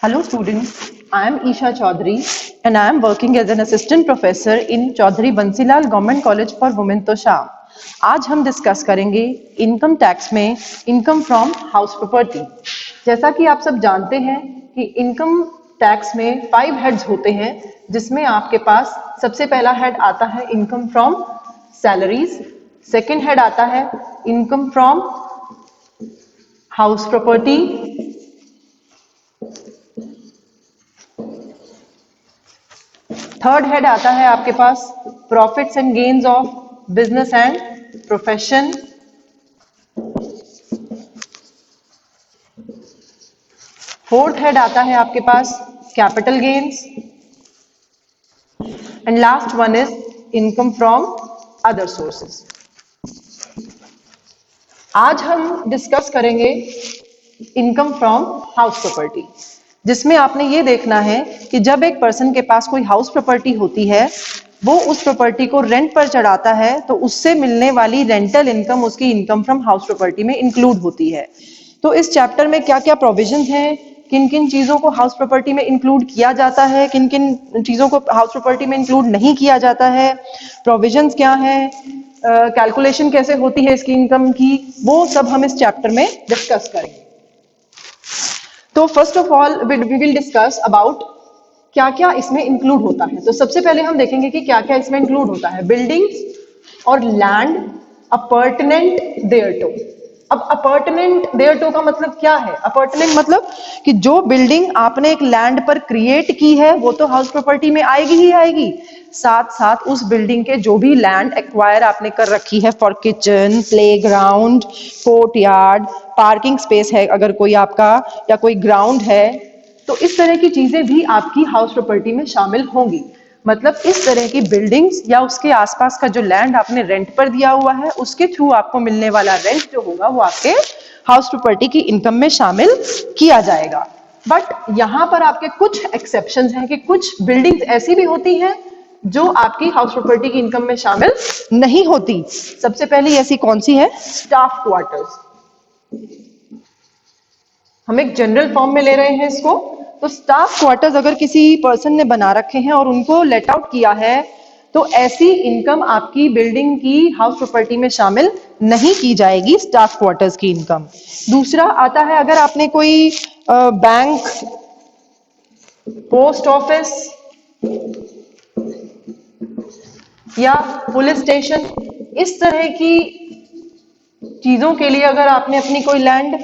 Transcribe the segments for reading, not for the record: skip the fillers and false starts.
Hello students, I am Isha Chaudhary and I am working as an assistant professor in Chaudhary Bansilal Government College for Women Tosham. आज हम discuss करेंगे income tax में income from house property. जैसा कि आप सब जानते हैं कि इनकम टैक्स में 5 हेड्स होते हैं, जिसमें आपके पास सबसे पहला हेड आता है income from salaries, second head आता है income from house property, third head आता है आपके पास profits and gains of business and profession, fourth head आता है आपके पास capital gains and last one is income from other sources. आज हम डिस्कस करेंगे इनकम फ्रॉम हाउस प्रॉपर्टी, जिसमें आपने ये देखना है कि जब एक पर्सन के पास कोई हाउस प्रॉपर्टी होती है, वो उस प्रॉपर्टी को रेंट पर चढ़ाता है, तो उससे मिलने वाली रेंटल इनकम उसकी इनकम फ्रॉम हाउस प्रॉपर्टी में इंक्लूड होती है। तो इस चैप्टर में क्या क्या प्रोविजंस हैं, किन किन चीजों को हाउस प्रॉपर्टी में इंक्लूड किया जाता है, किन किन चीजों को हाउस प्रॉपर्टी में इंक्लूड नहीं किया जाता है, प्रोविजंस क्या है, कैलकुलेशन कैसे होती है इसकी इनकम की, वो सब हम इस चैप्टर में डिस्कस करेंगे। तो first of all we will discuss about क्या क्या इसमें इंक्लूड होता है। तो सबसे पहले हम देखेंगे कि क्या क्या इसमें इंक्लूड होता है। बिल्डिंग्स और लैंड अपॉर्टमेंट देयरटो। अब अपॉर्टमेंट देयरटो का मतलब क्या है? अपॉर्टमेंट मतलब कि जो बिल्डिंग आपने एक लैंड पर क्रिएट की है वो तो हाउस प्रॉपर्टी में आएगी ही आएगी, साथ साथ उस बिल्डिंग के जो भी लैंड एक्वायर आपने कर रखी है for kitchen, playground, courtyard, parking space है अगर कोई आपका, या कोई ग्राउंड है, तो इस तरह की चीजें भी आपकी हाउस प्रॉपर्टी में शामिल होंगी। मतलब इस तरह की बिल्डिंग्स या उसके आसपास का जो लैंड आपने रेंट पर दिया हुआ है, उसके थ्रू आपको मिलने वाला रेंट जो होगा वो आपके हाउस प्रॉपर्टी की इनकम में शामिल किया जाएगा। बट यहाँ पर आपके कुछ एक्सेप्शंस हैं कि कुछ बिल्डिंग्स ऐसी भी होती हैं जो आपकी हाउस प्रॉपर्टी की इनकम में शामिल नहीं होती। सबसे पहली ऐसी कौन सी है? Staff quarters. हम एक जनरल फॉर्म में ले रहे हैं इसको। तो स्टाफ क्वार्टर्स अगर किसी पर्सन ने बना रखे हैं और उनको लेट आउट किया है, तो ऐसी इनकम आपकी बिल्डिंग की हाउस प्रॉपर्टी में शामिल नहीं की जाएगी, स्टाफ क्वार्टर्स की इनकम। दूसरा आता है अगर आपने कोई बैंक, पोस्ट ऑफिस या पुलिस स्टेशन, इस तरह की चीजों के लिए अगर आपने अपनी कोई लैंड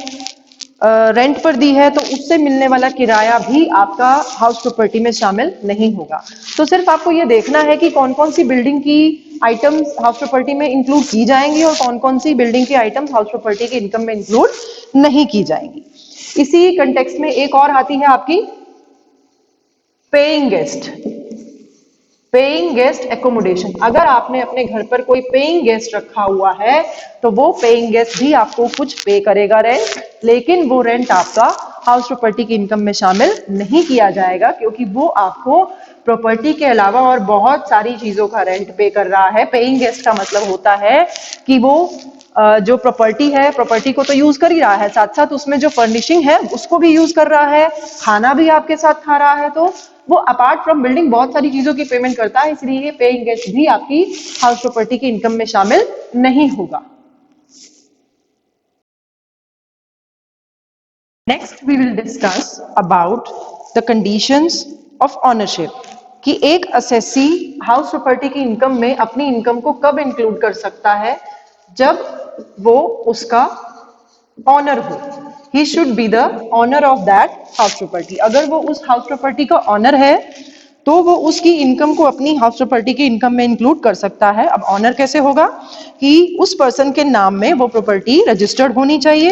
रेंट पर दी है, तो उससे मिलने वाला किराया भी आपका हाउस प्रॉपर्टी में शामिल नहीं होगा। तो सिर्फ आपको ये देखना है कि कौन कौन सी बिल्डिंग की आइटम्स हाउस प्रॉपर्टी में इंक्लूड की जाएंगी और कौन कौन सी बिल्डिंग की आइटम्स हाउस प्रॉपर्टी की इनकम में इंक्लूड नहीं की जाएंगी। इसी कंटेक्स्ट में एक और आती है आपकी paying guest. Paying guest accommodation. अगर आपने अपने घर पर कोई पेइंग गेस्ट रखा हुआ है, तो वो पेइंग गेस्ट भी आपको कुछ पे करेगा रेंट, लेकिन वो रेंट आपका हाउस प्रॉपर्टी की इनकम में शामिल नहीं किया जाएगा, क्योंकि वो आपको प्रॉपर्टी के अलावा और बहुत सारी चीजों का रेंट पे कर रहा है। पेइंग गेस्ट का मतलब होता है कि वो जो प्रॉपर्टी है, प्रॉपर्टी को तो यूज कर ही रहा है, साथ साथ उसमें जो फर्निशिंग है उसको भी यूज कर रहा है, खाना भी आपके साथ खा रहा है, तो वो अपार्ट फ्रॉम बिल्डिंग बहुत सारी चीजों की पेमेंट करता है। इसलिए ये पेइंग गेस्ट भी आपकी हाउस प्रॉपर्टी की इनकम में शामिल नहीं होगा। Next we will discuss about the conditions of ownership, कि एक असेसी हाउस प्रॉपर्टी की इनकम में अपनी इनकम को कब इंक्लूड कर सकता है? जब वो उसका ऑनर हो। He should be the owner of that house property. अगर वो उस हाउस प्रॉपर्टी का ऑनर है, तो वो उसकी इनकम को अपनी हाउस प्रॉपर्टी की इनकम में इंक्लूड कर सकता है। अब ऑनर कैसे होगा? कि उस पर्सन के नाम में वो प्रॉपर्टी रजिस्टर्ड होनी चाहिए।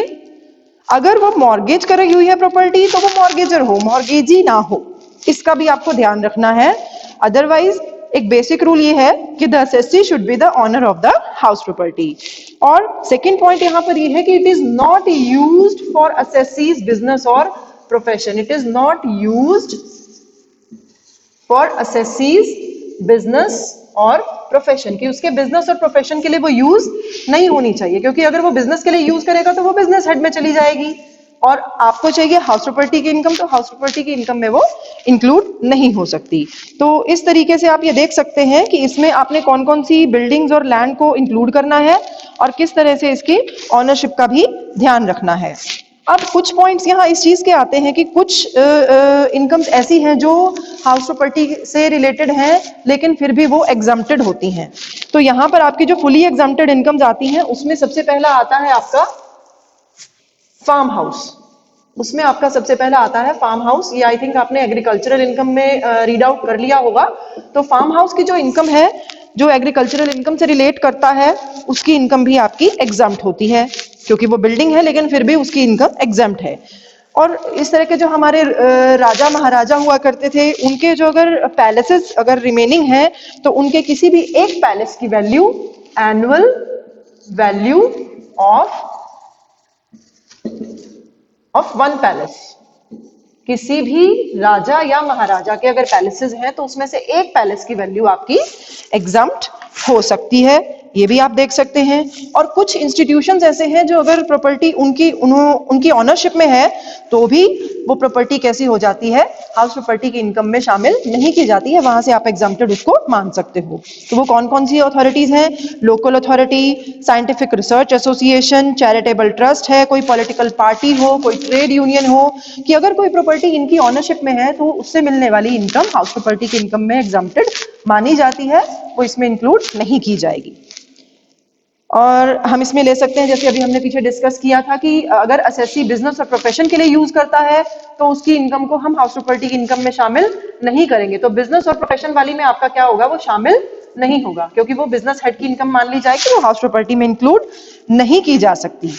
अगर वो मॉर्गेज कराई हुई है प्रॉपर्टी, तो वो मॉर्गेजर हो, मॉर्गेजी ना हो, इसका भी आपको ध्यान रखना है। अदरवाइज एक बेसिक रूल ये है कि the assessee should be the owner of the house property. और सेकेंड पॉइंट यहां पर ये है कि it is not used for assessee's business और profession. It is not used for assessee's business और प्रोफेशन, कि उसके बिजनेस और प्रोफेशन के लिए वो यूज नहीं होनी चाहिए, क्योंकि अगर वो बिजनेस के लिए यूज करेगा तो वो बिजनेस हेड में चली जाएगी, और आपको चाहिए हाउस प्रॉपर्टी की इनकम, तो हाउस प्रॉपर्टी की इनकम में वो इंक्लूड नहीं हो सकती। तो इस तरीके से आप ये देख सकते हैं कि इसमें आपने कौन कौन सी बिल्डिंग्स और लैंड को इंक्लूड करना है और किस तरह से इसकी ऑनरशिप का भी ध्यान रखना है। अब कुछ पॉइंट्स यहाँ इस चीज के आते हैं कि कुछ इनकम्स ऐसी हैं जो हाउस प्रॉपर्टी से रिलेटेड हैं लेकिन फिर भी वो एग्जम्प्टेड होती हैं। तो यहाँ पर आपकी जो फुली एग्जम्प्टेड इनकम्स आती हैं उसमें सबसे पहला आता है आपका फार्म हाउस। उसमें आपका सबसे पहला आता है फार्म हाउस। ये आई थिंक आपने एग्रीकल्चरल इनकम में रीड आउट कर लिया होगा। तो फार्म हाउस की जो इनकम है जो एग्रीकल्चरल इनकम से रिलेट करता है उसकी इनकम भी आपकी एग्जम्प्ट होती है, क्योंकि वो बिल्डिंग है लेकिन फिर भी उसकी इनकम एग्जम्प्ट है। और इस तरह के जो हमारे राजा महाराजा हुआ करते थे उनके जो अगर पैलेसेस अगर रिमेनिंग है तो उनके किसी भी एक पैलेस की value annual value of one palace, किसी भी राजा या महाराजा के अगर पैलेसेस हैं तो उसमें से एक पैलेस की वैल्यू आपकी एग्जम्प्ट हो सकती है, ये भी आप देख सकते हैं। और कुछ इंस्टीट्यूशंस ऐसे हैं जो अगर प्रॉपर्टी उनकी ऑनरशिप में है तो भी वो प्रॉपर्टी कैसी हो जाती है, हाउस प्रॉपर्टी की इनकम में शामिल नहीं की जाती है, वहां से आप एग्जम्प्टेड उसको मान सकते हो। तो वो कौन कौन सी अथॉरिटीज हैं? Local authority, scientific research association, charitable trust है, कोई पॉलिटिकल पार्टी हो, कोई ट्रेड यूनियन हो, कि अगर कोई प्रॉपर्टी इनकी ऑनरशिप में है तो उससे मिलने वाली इनकम हाउस प्रॉपर्टी की इनकम में एग्जम्प्टेड मानी जाती है, वो इसमें इंक्लूड नहीं की जाएगी। और हम इसमें ले सकते हैं जैसे अभी हमने पीछे डिस्कस किया था कि अगर असेसी बिजनेस और प्रोफेशन के लिए यूज करता है तो उसकी इनकम को हम हाउस प्रॉपर्टी की इनकम में शामिल नहीं करेंगे। तो बिजनेस और प्रोफेशन वाली में आपका क्या होगा, वो शामिल नहीं होगा, क्योंकि वो बिजनेस हेड की इनकम मान ली जाएगी, वो हाउस प्रॉपर्टी में इंक्लूड नहीं की जा सकती।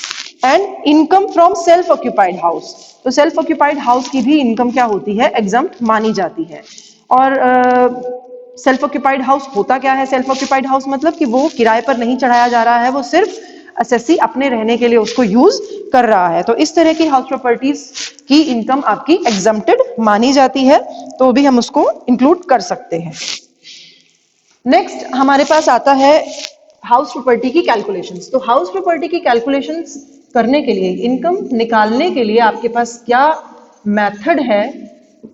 And income from self occupied house, तो सेल्फ ऑक्यूपाइड हाउस की भी इनकम क्या होती है, एग्जम्प्ट मानी जाती है। और सेल्फ ऑक्यूपाइड हाउस होता क्या है? सेल्फ ऑक्यूपाइड हाउस मतलब कि वो किराए पर नहीं चढ़ाया जा रहा है, वो सिर्फ असेसी अपने रहने के लिए उसको यूज कर रहा है। तो इस तरह की हाउस प्रॉपर्टीज की इनकम आपकी एग्जम्प्टेड मानी जाती है, तो भी हम उसको इंक्लूड कर सकते हैं। नेक्स्ट हमारे पास आता है हाउस प्रॉपर्टी की कैलकुलेशंस। तो हाउस प्रॉपर्टी की कैलकुलेशंस करने के लिए, इनकम निकालने के लिए आपके पास क्या मेथड है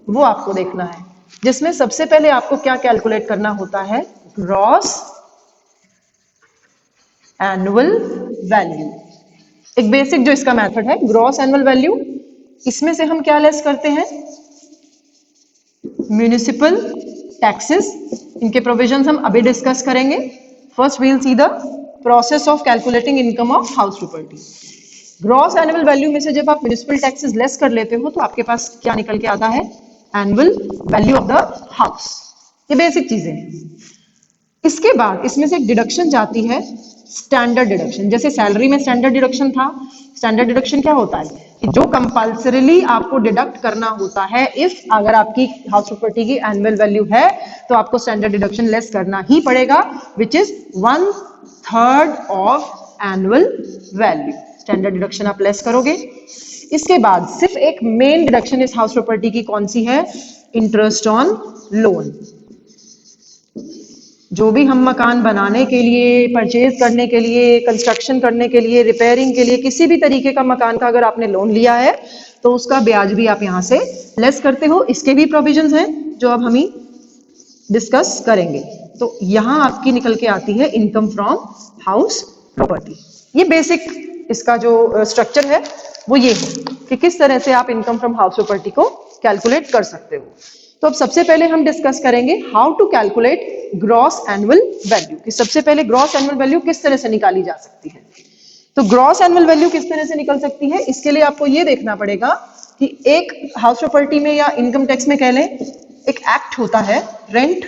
वो आपको देखना है, जिसमें सबसे पहले आपको क्या कैलकुलेट करना होता है, ग्रॉस एनुअल वैल्यू। एक बेसिक जो इसका मेथड है ग्रॉस एनुअल वैल्यू, इसमें से हम क्या लेस करते हैं, म्युनिसिपल टैक्सेस, इनके प्रोविजंस हम अभी डिस्कस करेंगे। First we'll see the process of calculating income of house property. Gross annual value में से जब आप म्युनिसिपल टैक्सेस लेस कर लेते हो तो आपके पास क्या निकल के आता है, annual value of the house. ये बेसिक चीजें हैं। इसके बाद इसमें से एक डिडक्शन जाती है, स्टैंडर्ड डिडक्शन। जैसे सैलरी में स्टैंडर्ड डिडक्शन था, स्टैंडर्ड डिडक्शन क्या होता है कि जो कंपल्सरीली आपको डिडक्ट करना होता है, इफ अगर आपकी हाउस प्रॉपर्टी की एनुअल वैल्यू है तो आपको स्टैंडर्ड डिडक्शन लेस करना ही पड़ेगा, which is 1/3 of annual value. Standard deduction आप लेस करोगे। इसके बाद सिर्फ एक मेन डिडक्शन इस हाउस प्रॉपर्टी की कौन सी है, इंटरेस्ट ऑन लोन। जो भी हम मकान बनाने के लिए, परचेज करने के लिए, कंस्ट्रक्शन करने के लिए, रिपेयरिंग के लिए, किसी भी तरीके का मकान का अगर आपने लोन लिया है तो उसका ब्याज भी आप यहां से लेस करते हो। इसके भी प्रोविजंस हैं जो अब हम ही डिस्कस करेंगे। तो यहां आपकी निकल के आती है इनकम फ्रॉम हाउस प्रॉपर्टी। ये बेसिक इसका जो स्ट्रक्चर है वो ये है कि किस तरह से आप इनकम फ्रॉम हाउस प्रॉपर्टी को कैलकुलेट कर सकते हो। तो अब सबसे पहले हम डिस्कस करेंगे how to calculate gross annual value, कि सबसे पहले ग्रॉस एनुअल वैल्यू किस तरह से निकाली जा सकती है। तो ग्रॉस एनुअल वैल्यू किस तरह से निकल सकती है, इसके लिए आपको ये देखना पड़ेगा कि एक हाउस प्रॉपर्टी में या इनकम टैक्स में कह लें, एक एक्ट होता है रेंट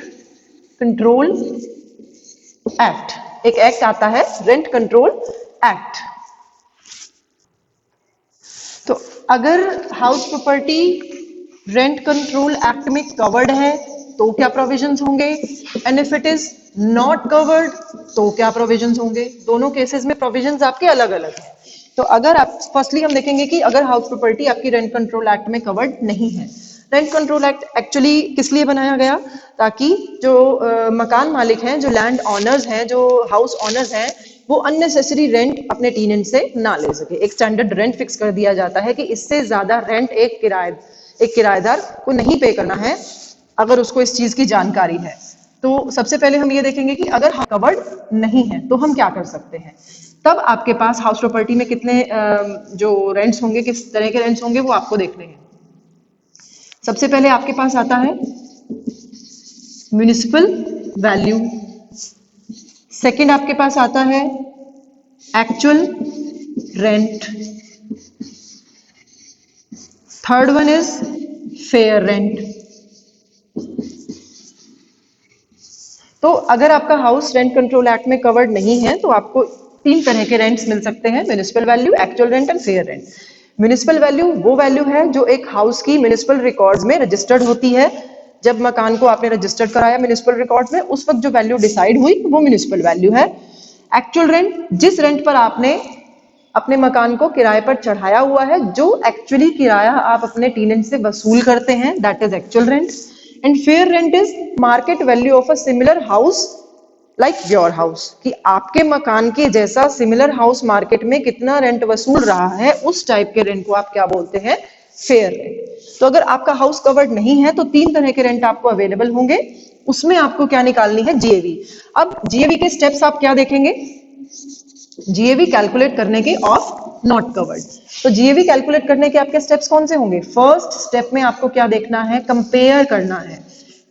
कंट्रोल एक्ट। एक एक्ट आता है रेंट कंट्रोल एक्ट। तो अगर house property rent control act में कवर्ड है तो क्या प्रोविजंस होंगे, and if it is not covered तो क्या प्रोविजंस होंगे। दोनों केसेस में प्रोविजंस आपके अलग अलग हैं। तो अगर आप फर्स्टली हम देखेंगे कि अगर हाउस प्रॉपर्टी आपकी रेंट कंट्रोल एक्ट में कवर्ड नहीं है। रेंट कंट्रोल एक्ट एक्चुअली किस लिए बनाया गया, ताकि जो मकान मालिक हैं, जो लैंड ऑनर्स हैं, जो हाउस ऑनर्स हैं, वो अननेसेसरी रेंट अपने टेनेंट से ना ले सके। एक स्टैंडर्ड रेंट फिक्स कर दिया जाता है कि इससे ज्यादा रेंट एक किराएदार को नहीं पे करना है अगर उसको इस चीज की जानकारी है। तो सबसे पहले हम ये देखेंगे कि अगर कवर्ड नहीं है तो हम क्या कर सकते हैं। तब आपके पास हाउस प्रॉपर्टी में कितने जो रेंट्स होंगे, किस तरह के रेंट्स होंगे, वो आपको देखने हैं। सबसे पहले आपके पास आता है म्युनिसिपल वैल्यू, सेकंड आपके पास आता है actual rent, third one is fair rent. तो अगर आपका हाउस रेंट कंट्रोल एक्ट में कवर्ड नहीं है तो आपको तीन तरह के रेंट्स मिल सकते हैं, municipal value, actual rent and fair rent. Municipal value वो वैल्यू है जो एक हाउस की म्युनिसिपल रिकॉर्ड्स में रजिस्टर्ड होती है। जब मकान को आपने रजिस्टर्ड कराया म्युनिसिपल रिकॉर्ड्स में, उस वक्त जो वैल्यू डिसाइड हुई वो म्युनिसिपल वैल्यू है। एक्चुअल रेंट जिस रेंट पर आपने अपने मकान को किराए पर चढ़ाया हुआ है, जो एक्चुअली किराया आप अपने टेनेंट से वसूल करते हैं, that is actual rent. And fair rent is market value of a similar house like your house, कि आपके मकान के जैसा सिमिलर हाउस मार्केट में कितना रेंट वसूल रहा है, उस टाइप के रेंट को आप क्या बोलते हैं, फेयर रेंट। तो अगर आपका हाउस कवर्ड नहीं है तो तीन तरह के रेंट आपको अवेलेबल होंगे, उसमें आपको क्या निकालनी है, जीएवी। अब जीएवी के स्टेप्स आप क्या देखेंगे, जीएवी कैलकुलेट करने के ऑफ नॉट कवर्ड। तो जीएवी कैलकुलेट करने के आपके स्टेप्स कौन से होंगे। फर्स्ट स्टेप में आपको क्या देखना है, कंपेयर करना है।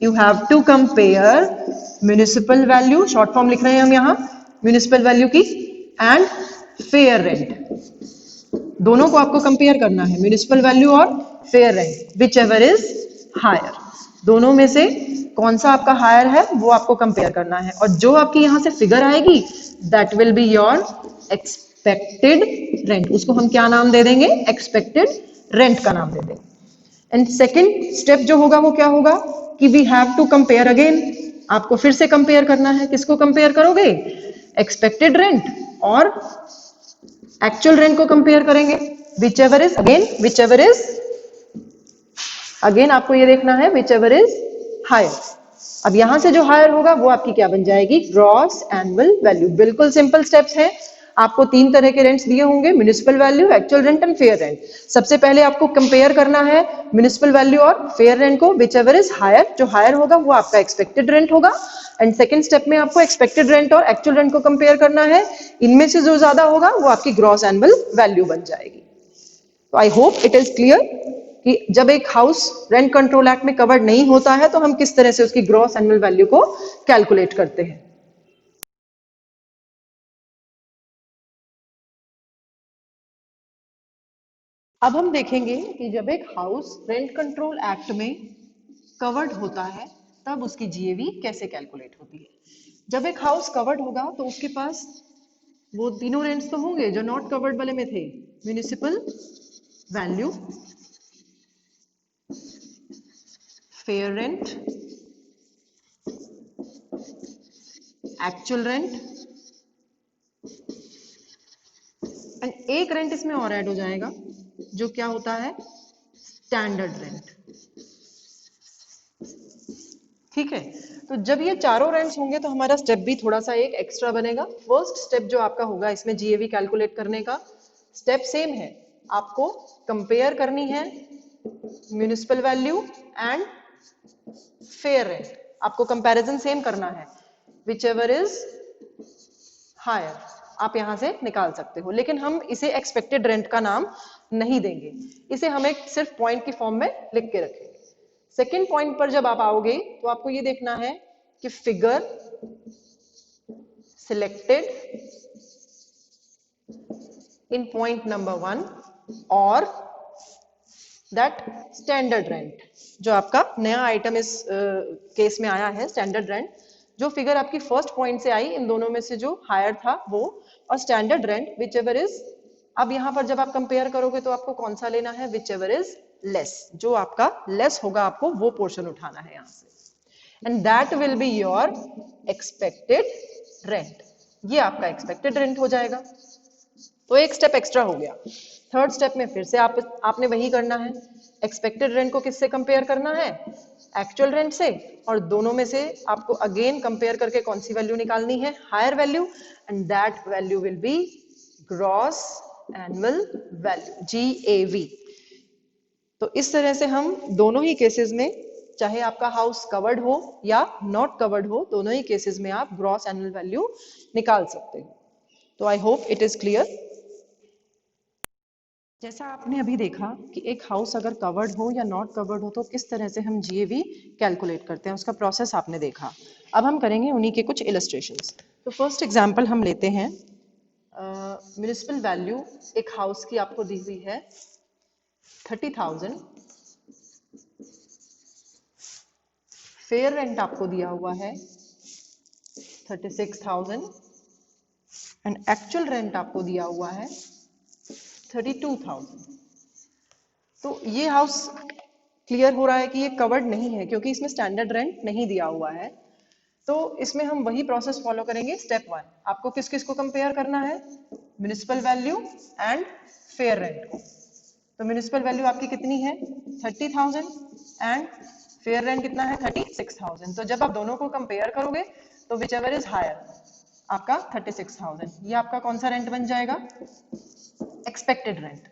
You have to compare municipal value, short form लिख रहे हैं हम यहाँ म्युनिसिपल वैल्यू की, एंड फेयर रेंट। दोनों को आपको कंपेयर करना है, म्युनिसिपल वैल्यू और fair rent, whichever is higher. दोनों में से कौन सा आपका हायर है वो आपको कंपेयर करना है, और जो आपकी यहां से फिगर आएगी that will be your expected rent. उसको हम क्या नाम दे देंगे, एक्सपेक्टेड रेंट का नाम दे देंगे। एंड सेकेंड स्टेप जो होगा वो क्या होगा कि we have to compare again. आपको फिर से कंपेयर करना है, किसको कंपेयर करोगे, एक्सपेक्टेड रेंट और एक्चुअल रेंट को कंपेयर करेंगे, विच एवर इज अगेन आपको ये देखना है विच एवर इज हायर। अब यहां से जो हायर होगा वो आपकी क्या बन जाएगी, ग्रॉस एनुअल वैल्यू। बिल्कुल सिंपल स्टेप्स हैं। आपको तीन तरह के रेंट्स दिए होंगे, municipal value, actual rent and fair rent. सबसे पहले आपको कंपेयर करना है म्युनिसिपल वैल्यू और फेयर रेंट को, विच एवर इज हायर। जो हायर होगा वो आपका एक्सपेक्टेड रेंट होगा। एंड सेकंड स्टेप में आपको एक्सपेक्टेड रेंट और एक्चुअल रेंट को कंपेयर करना है। इनमें से जो ज्यादा होगा वो आपकी ग्रॉस एनुअल वैल्यू बन जाएगी। तो I hope it is clear कि जब एक हाउस रेंट कंट्रोल एक्ट में कवर्ड नहीं होता है तो हम किस तरह से उसकी ग्रॉस एनुअल वैल्यू को कैलकुलेट करते हैं। अब हम देखेंगे कि जब एक हाउस रेंट कंट्रोल एक्ट में कवर्ड होता है तब उसकी जीएवी कैसे कैलकुलेट होती है। जब एक हाउस कवर्ड होगा तो उसके पास वो तीनों रेंट्स तो होंगे जो नॉट कवर्ड वाले में थे, municipal value, fair rent, actual rent, and एक रेंट इसमें और ऐड हो जाएगा जो क्या होता है, स्टैंडर्ड रेंट। ठीक है, तो जब ये चारों रेंट्स होंगे तो हमारा स्टेप भी थोड़ा सा एक एक्स्ट्रा बनेगा। फर्स्ट स्टेप जो आपका होगा इसमें जीएवी कैलकुलेट करने का स्टेप सेम है, आपको कंपेयर करनी है municipal value and fair rent. आपको कंपैरिजन सेम करना है, विच एवर इज हायर आप यहां से निकाल सकते हो, लेकिन हम इसे एक्सपेक्टेड रेंट का नाम नहीं देंगे, इसे हम एक सिर्फ पॉइंट की फॉर्म में लिख के रखेंगे। सेकेंड पॉइंट पर जब आप आओगे तो आपको ये देखना है कि figure selected in point number 1 और दैट स्टैंडर्ड रेंट, जो आपका नया आइटम इस केस में आया है स्टैंडर्ड रेंट, जो फिगर आपकी फर्स्ट पॉइंट से आई, इन दोनों में से जो हायर था वो, और standard rent whichever is. अब यहां पर जब आप कंपेयर करोगे तो आपको कौन सा लेना है, विच एवर इज लेस, जो आपका लेस होगा आपको वो पोर्शन उठाना है यहां से, and that will be your expected rent. ये आपका एक्सपेक्टेड रेंट हो जाएगा। तो एक स्टेप एक्स्ट्रा हो गया। थर्ड स्टेप में फिर से आपने वही करना है, एक्सपेक्टेड रेंट को किससे कंपेयर करना है, एक्चुअल रेंट से, और दोनों में से आपको अगेन कंपेयर करके कौन सी वैल्यू निकालनी है, higher value, and that value will be gross annual value, GAV। तो इस तरह से हम दोनों ही केसेस में, चाहे आपका हाउस कवर्ड हो या नॉट कवर्ड हो, दोनों ही केसेस में आप ग्रॉस एनुअल वैल्यू निकाल सकते हो। तो I hope it is clear. जैसा आपने अभी देखा कि एक हाउस अगर कवर्ड हो या नॉट कवर्ड हो तो किस तरह से हम GAV कैलकुलेट करते हैं, उसका प्रोसेस आपने देखा। अब हम करेंगे उन्हीं के कुछ इलस्ट्रेशंस। तो फर्स्ट एग्जांपल हम लेते हैं, म्युनिसिपल वैल्यू एक हाउस की आपको दी हुई है 30,000, फेयर रेंट आपको दिया हुआ है 36,000 एंड एक्चुअल रेंट आपको दिया हुआ है 32,000। तो ये हाउस क्लियर हो रहा है कि ये कवर्ड नहीं है क्योंकि इसमें स्टैंडर्ड रेंट नहीं दिया हुआ है। तो इसमें हम वही प्रोसेस फॉलो करेंगे। स्टेप 1, आपको किस किस को कंपेयर करना है, municipal value and fair rent को। तो म्युनिसिपल वैल्यू आपकी कितनी है 30,000 एंड फेयर रेंट कितना है 36,000। तो जब आप दोनों को कंपेयर करोगे तो विच एवर इज हायर, आपका 36,000, ये आपका कौन सा रेंट बन जाएगा, एक्सपेक्टेड रेंट।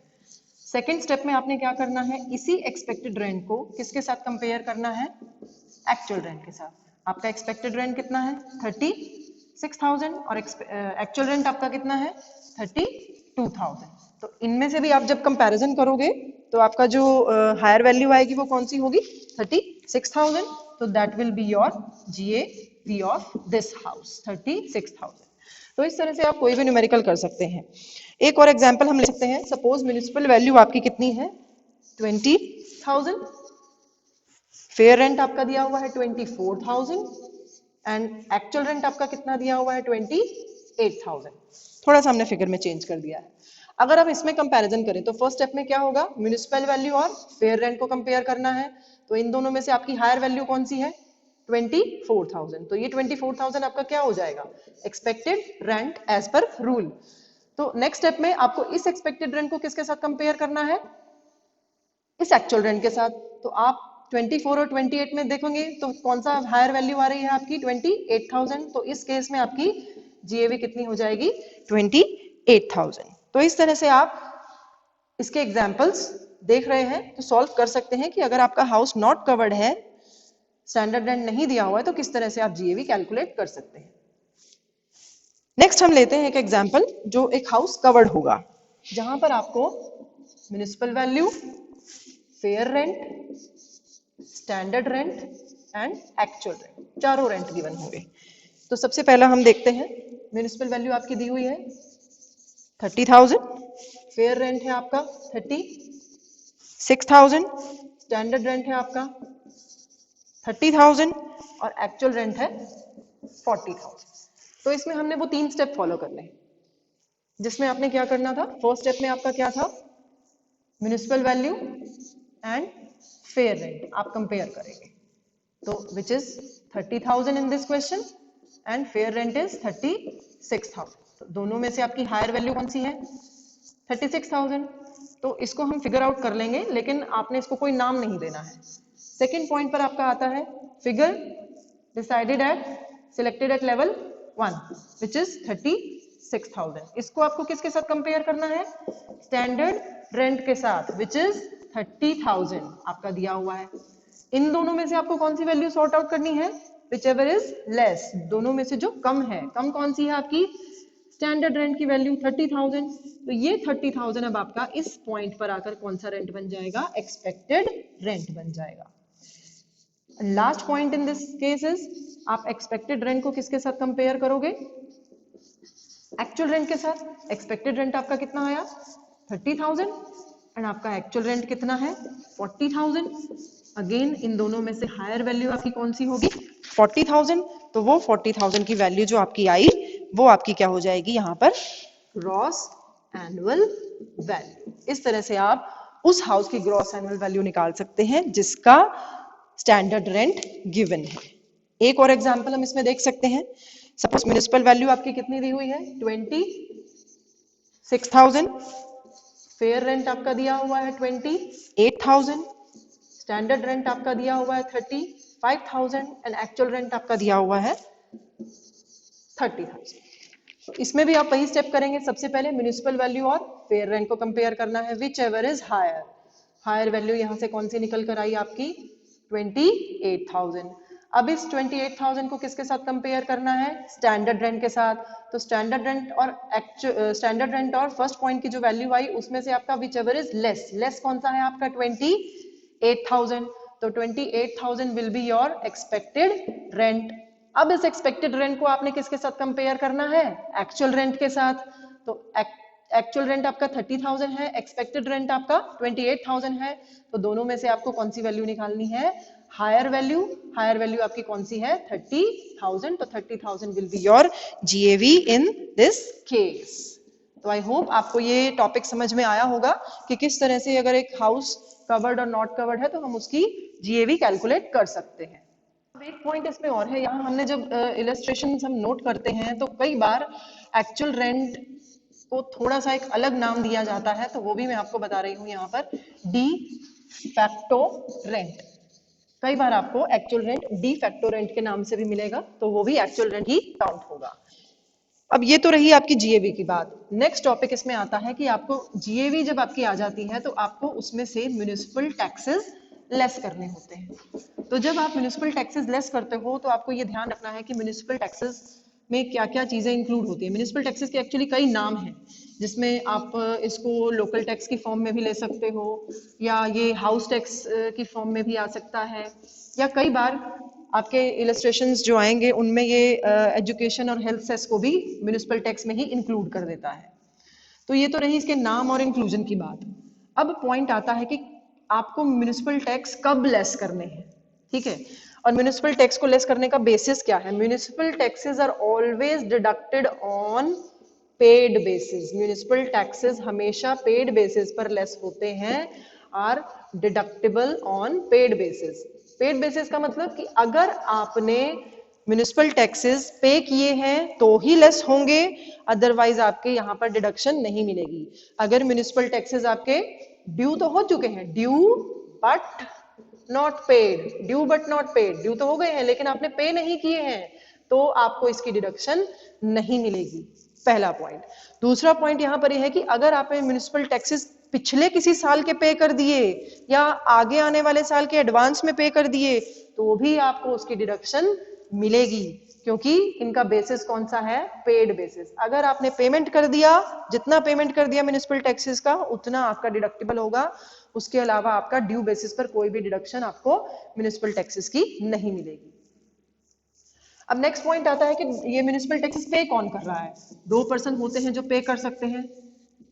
सेकेंड स्टेप में आपने क्या करना है, इसी एक्सपेक्टेड रेंट को किसके साथ कंपेयर करना है, एक्चुअल रेंट के साथ। आपका एक्सपेक्टेड रेंट कितना है 36,000 और एक्चुअल रेंट आपका कितना है 32,000। तो इनमें से भी आप जब कंपैरिजन करोगे तो आपका जो हायर वैल्यू आएगी वो कौन सी होगी 36,000। तो that will be your GAV of this house 36,000। तो इस तरह से आप कोई भी न्यूमेरिकल कर सकते हैं। एक और एग्जांपल हम ले सकते हैं, सपोज म्युनिसिपल वैल्यू आपकी कितनी है 20,000, फेयर रेंट आपका दिया हुआ है 24,000 एंड एक्चुअल रेंट आपका कितना दिया हुआ है 28,000। थोड़ा सा हमने फिगर में चेंज कर दिया है। अगर आप इसमें कंपैरिजन करें तो फर्स्ट स्टेप में क्या होगा, म्युनिसिपल वैल्यू और फेयर रेंट को कंपेयर करना है। तो इन दोनों में से आपकी हायर वैल्यू कौन सी है 24,000। तो ये 24,000 आपका क्या हो जाएगा, expected rent as per rule. तो नेक्स्ट स्टेप में आपको इस एक्सपेक्टेड रेंट को किसके साथ कंपेयर करना है, इस एक्चुअल रेंट के साथ। तो आप 24 और 28 में देखेंगे तो कौन सा हायर वैल्यू आ रही है आपकी 28,000। तो इस केस में आपकी GAV कितनी हो जाएगी 28,000। तो इस तरह से आप इसके एग्जांपल्स देख रहे हैं तो सॉल्व कर सकते हैं कि अगर आपका हाउस नॉट कवर्ड है, स्टैंडर्ड रेंट नहीं दिया हुआ है, तो किस तरह से आप GAV कैलकुलेट कर सकते हैं। नेक्स्ट हम लेते हैं एक एग्जांपल जो एक हाउस कवर्ड होगा, जहां पर आपको municipal value, fair rent, standard rent and actual rent, चारों रेंट गिवन होंगे। तो सबसे पहला हम देखते हैं, म्युनिसिपल वैल्यू आपकी दी हुई है 30,000, फेयर रेंट है आपका 36,000, स्टैंडर्ड रेंट है आपका 30,000 और एक्चुअल रेंट है 40,000। तो इसमें हमने वो 3 स्टेप फॉलो करने हैं जिसमें आपने क्या करना था। फर्स्ट स्टेप में आपका क्या था, municipal value and fair rent आप कंपेयर करेंगे। तो which is 30,000 in this question and fair rent is 36,000। तो दोनों में से आपकी हायर वैल्यू कौन सी है 36,000। तो इसको हम फिगर आउट कर लेंगे, लेकिन आपने इसको कोई नाम नहीं देना है। सेकेंड पॉइंट पर आपका आता है figure decided at selected at level 1 which is 36,000। इसको आपको किसके साथ कंपेयर करना है, स्टैंडर्ड रेंट के साथ विच इज 30,000 आपका दिया हुआ है। इन दोनों में से आपको कौन सी वैल्यू सॉर्ट आउट करनी है, whichever is less, दोनों में से जो कम है, कम कौन सी है आपकी स्टैंडर्ड रेंट की वैल्यू 30,000। तो ये 30,000 अब आपका इस पॉइंट पर आकर कौन सा रेंट बन जाएगा, एक्सपेक्टेड रेंट बन जाएगा। Last point in this case is आप एक्सपेक्टेड रेंट को किसके साथ कंपेयर करोगे, एक्चुअल रेंट के साथ। एक्सपेक्टेड रेंट आपका कितना आया 30,000 एंड आपका एक्चुअल रेंट कितना है 40,000। अगेन इन दोनों में से हायर वैल्यू आपकी कौन सी होगी 40,000। तो वो 40,000 की वैल्यू जो आपकी आई वो आपकी क्या हो जाएगी यहाँ पर, ग्रॉस एनुअल वैल्यू। इस तरह से आप उस हाउस की ग्रॉस एनुअल वैल्यू निकाल सकते हैं जिसका स्टैंडर्ड रेंट गिवन है। एक और एग्जांपल हम इसमें देख सकते हैं, सपोज म्युनिसिपल वैल्यू आपकी कितनी दी हुई है 6,000, फेयर रेंट आपका दिया हुआ है 28,000, स्टैंडर्ड रेंट आपका दिया हुआ है 35,000 एंड एक्चुअल रेंट आपका दिया हुआ है 30,000। तो इसमें भी आप वही स्टेप करेंगे, सबसे पहले म्युनिसिपल वैल्यू और फेयर रेंट को कंपेयर करना है, whichever is higher. Higher value यहां से कौन सी निकल कर आई आपकी 28,000। अब इस 28,000 को किसके साथ कंपेयर करना है, स्टैंडर्ड रेंट के साथ। तो स्टैंडर्ड रेंट और फर्स्ट पॉइंट की जो वैल्यू आई उसमें से आपका which ever is less, less कौन सा है आपका 28,000। तो 28,000 will be your expected rent. अब इस एक्सपेक्टेड रेंट को आपने किसके साथ कंपेयर करना है, एक्चुअल रेंट के साथ। तो एक्चुअल रेंट आपका 30,000 है, एक्सपेक्टेड रेंट आपका 28,000 है, तो दोनों में से आपको कौन सी वैल्यू निकालनी है, हायर वैल्यू। हायर वैल्यू आपकी कौन सी है 30,000, तो 30,000 will be your GAV in this case. तो आई होप आपको ये टॉपिक समझ में आया होगा कि किस तरह से अगर एक हाउस कवर्ड और नॉट कवर्ड है तो हम उसकी जीएवी कैलकुलेट कर सकते हैं। अब एक पॉइंट इसमें और है, यहाँ हमने जब इलस्ट्रेशन हम नोट करते हैं तो कई बार एक्चुअल रेंट को थोड़ा सा एक अलग नाम दिया जाता है, तो वो भी मैं आपको बता रही हूँ यहाँ पर, डी फैक्टो रेंट। कई बार आपको actual rent de facto rent के नाम से भी मिलेगा, तो वो भी एक्चुअल रेंट ही काउंट होगा। अब ये तो रही आपकी जीएवी की बात। नेक्स्ट टॉपिक इसमें आता है कि आपको जीएवी जब आपकी आ जाती है तो आपको उसमें से म्युनिसिपल टैक्सेस लेस करने होते हैं। तो जब आप म्युनिसिपल टैक्सेस लेस करते हो तो आपको ये ध्यान रखना है कि म्युनिसिपल टैक्सेस में क्या क्या चीजें इंक्लूड होती है। म्युनिसिपल टैक्सेस के एक्चुअली कई नाम हैं, जिसमें आप इसको लोकल टैक्स की फॉर्म में भी ले सकते हो, या ये हाउस टैक्स की फॉर्म में भी आ सकता है, या कई बार आपके इलस्ट्रेशंस जो आएंगे उनमें ये एजुकेशन और हेल्थ सेस को भी म्युनिसिपल टैक्स में ही इंक्लूड कर देता है। तो ये तो रही इसके नाम और इंक्लूजन की बात। अब पॉइंट आता है कि आपको म्युनिसिपल टैक्स कब लेस करने हैं, ठीक है। और म्युनिसिपल टैक्स को लेस करने का बेसिस क्या है, municipal taxes are always deducted on paid basis. Municipal taxes हमेशा पेड बेसिस पर लेस होते हैं, are deductible on paid basis. Paid basis का मतलब कि अगर आपने म्युनिसिपल टैक्सेस पे किए हैं तो ही लेस होंगे, अदरवाइज आपके यहाँ पर डिडक्शन नहीं मिलेगी। अगर म्युनिसिपल टैक्सेस आपके ड्यू तो हो चुके हैं, due but not paid, due but not paid, due तो हो गए हैं लेकिन आपने पे नहीं किए हैं, तो आपको इसकी डिडक्शन नहीं मिलेगी, पहला पॉइंट। दूसरा पॉइंट यहाँ पर यह है कि अगर आपने म्युनिसिपल टैक्सेस पिछले किसी साल के पे कर दिए या आगे आने वाले साल के एडवांस में पे कर दिए तो भी आपको उसकी डिडक्शन मिलेगी, क्योंकि इनका बेसिस कौन सा है, पेड बेसिस। अगर आपने पेमेंट कर दिया, जितना पेमेंट कर दिया म्युनिसिपल टैक्सेस का उतना आपका डिडक्टिबल होगा, उसके अलावा आपका ड्यू बेसिस पर कोई भी डिडक्शन आपको म्युनिसिपल टैक्सेस की नहीं मिलेगी। अब नेक्स्ट पॉइंट आता है कि ये म्युनिसिपल टैक्सेस पे कौन कर रहा है। दो पर्सन होते हैं जो पे कर सकते हैं,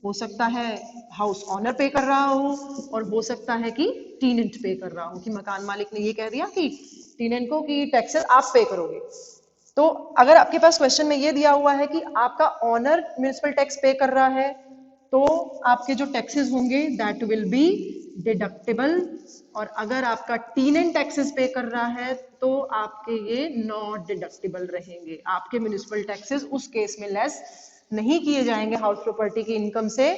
हो सकता है हाउस ऑनर पे कर रहा हो और हो सकता है कि टीनेंट पे कर रहा हो, कि मकान मालिक ने ये कह दिया कि टीनेंट को कि टैक्सेस आप पे करोगे। तो अगर आपके पास क्वेश्चन में ये दिया हुआ है कि आपका ऑनर म्युनिसिपल टैक्स पे कर रहा है तो आपके जो टैक्सेस होंगे दैट विल बी डिडक्टेबल, और अगर आपका टीनेंट टैक्सेस पे कर रहा है तो आपके ये नॉट डिडक्टेबल रहेंगे। आपके म्युनिसिपल टैक्सेस उस केस में लेस नहीं किए जाएंगे हाउस प्रॉपर्टी की इनकम से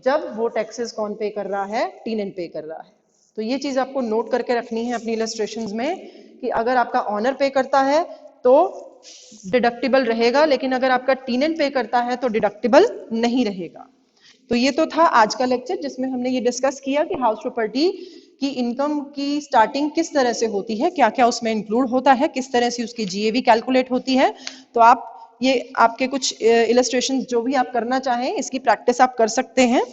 जब वो टैक्सेस कौन पे कर रहा है, टीनेंट पे कर रहा है। तो ये चीज आपको नोट करके रखनी है अपनी इलस्ट्रेशंस में कि अगर आपका ऑनर पे करता है तो डिडक्टिबल रहेगा, लेकिन अगर आपका टीनेंट पे करता है तो डिडक्टिबल नहीं रहेगा। तो ये तो था आज का लेक्चर जिसमें हमने ये डिस्कस किया कि हाउस प्रॉपर्टी की इनकम की स्टार्टिंग किस तरह से होती है, क्या क्या उसमें इंक्लूड होता है, किस तरह से उसकी जीएवी कैलकुलेट होती है। तो आप ये आपके कुछ इलस्ट्रेशन जो भी आप करना चाहें इसकी प्रैक्टिस आप कर सकते हैं।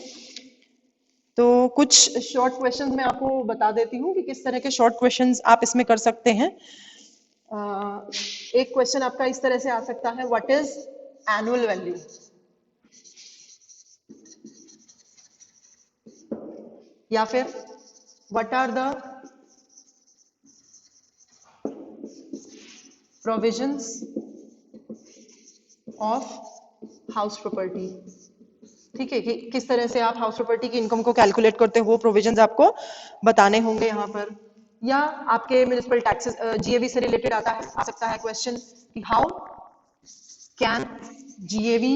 तो कुछ शॉर्ट क्वेश्चंस मैं आपको बता देती हूँ कि किस तरह के शॉर्ट क्वेश्चंस आप इसमें कर सकते हैं। एक क्वेश्चन आपका इस तरह से आ सकता है, व्हाट इज एनुअल वैल्यू, या फिर what are the provisions of house property. ठीक है, कि किस तरह से आप हाउस प्रॉपर्टी की इनकम को कैलकुलेट करते हो, वो प्रोविजंस आपको बताने होंगे यहाँ पर। या आपके म्युनिसिपल टैक्सेस जीएवी से रिलेटेड आ सकता है क्वेश्चन कि how can GAV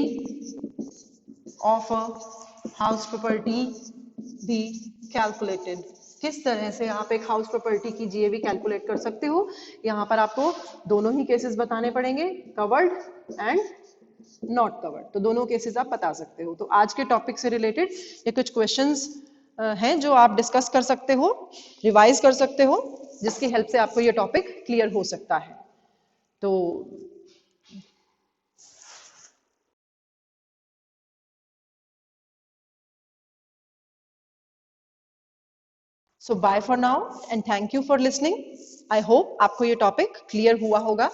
of a house property be calculated. किस तरह से आप एक हाउस प्रॉपर्टी की जीएवी कैलकुलेट कर सकते हो, यहाँ पर आपको दोनों ही केसेस बताने पड़ेंगे, कवर्ड एंड नॉट कवर्ड। तो दोनों केसेस आप बता सकते हो। तो आज के टॉपिक से रिलेटेड ये कुछ क्वेश्चंस हैं जो आप डिस्कस कर सकते हो, रिवाइज कर सकते हो, जिसकी हेल्प से आपको ये टॉपिक क्लियर हो सकता है। तो so bye for now and thank you for listening. I hope आपको ये टॉपिक क्लियर हुआ होगा।